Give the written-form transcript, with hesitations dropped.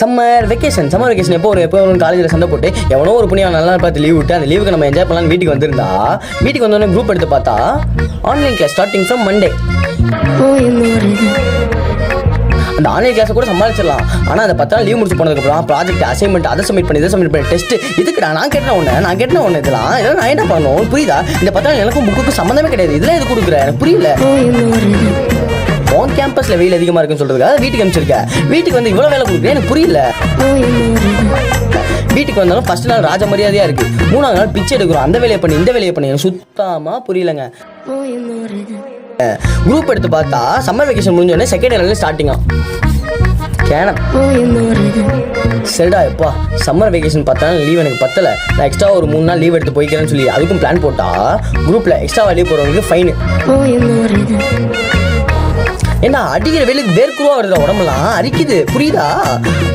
Summer vacation எப்போ ஒரு காலேஜில் சண்டை போட்டு எவனோ ஒரு புண்ணியம் நல்லா பார்த்து லீவ் விட்டு அந்த லீவுக்கு நம்ம என்ஜாய் பண்ணலாம்னு வீட்டுக்கு வந்திருந்தா வீட்டுக்கு வந்தோடனே குரூப் எடுத்து பார்த்தா online class starting from Monday. அந்த ஆன்லைன் கிளாஸை கூட சமாளிச்சிடலாம். ஆனால் அந்த 10 நாள் லீவ் முடிச்சு போனதுக்கப்புறம் ப்ராஜெக்ட் அசைன்மெண்ட் அதை சப்மிட் பண்ணி டெஸ்ட் இதுக்குடா நான் கேட்டேன் ஒன்று இதெல்லாம் நான் என்ன பண்ணணும் புரியுதா? இந்த 10 நாள் எனக்கும் புக்குக்கும் சம்மந்தமே கிடையாது. இதெல்லாம் எது கொடுக்குறேன் எனக்கு புரியல. உன் கேம்பஸில் வெயில் அதிகமாக இருக்குன்னு சொல்கிறதுக்காக வீட்டுக்கு அனுப்பிச்சிருக்கேன். வீட்டுக்கு வந்து இவ்வளோ வேலை கொடுக்குறேன் எனக்கு புரியல. வீட்டுக்கு வந்தாலும் ஃபர்ஸ்ட் நாள் ராஜ மரியாதையாக இருக்குது, 3ஆவது நாள் பிச்சை எடுக்கிறோம். அந்த வேலையை பண்ணி இந்த வேலையை பண்ணி எனக்கு சுத்தமாக புரியலங்க. குரூப் எடுத்து பார்த்தா சம்மர் வெக்கேஷன் முடிஞ்சோடனே செகண்ட் இயர்ல ஸ்டார்டிங்கா கேனம். சரிடா எப்பா சம்மர் வெக்கேஷன் 10 நாள் லீவ் எனக்கு பத்தல, நான் எக்ஸ்ட்ரா ஒரு 3 நாள் லீவ் எடுத்து போய்க்கிறேன்னு சொல்லி அதுக்கும் பிளான் போட்டா குரூப்ல எக்ஸ்ட்ரா லீவ் போறவங்களுக்கு ஃபைன். என்ன அடிக்கிற வேலைக்கு வேர்க்குருவா வருதா, உடம்பெல்லாம் அரிக்குது புரியுதா?